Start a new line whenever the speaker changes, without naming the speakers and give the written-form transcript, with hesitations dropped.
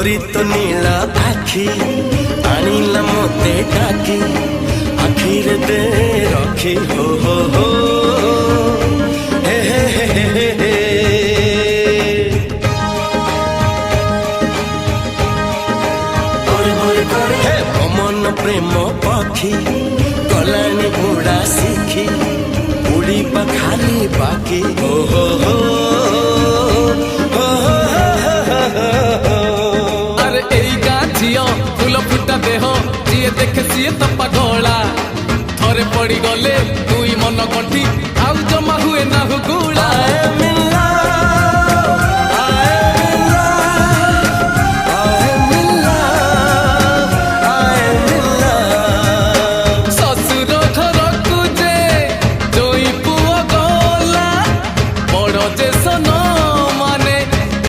तोरी तो नीला आखी आनिला मोते डाकी आखिर दे रखी हो हे हे हे हे हे हे मन प्रेम पक्षी गलानी उड़ा सीखी उड़ी खाली बाकी हो
अरे एई गाँ झियो फूल फुटा देह जी देखे सी तो पगला थरे पड़ी गले दुई मन गंठी आउ जमा हुए ना गुला।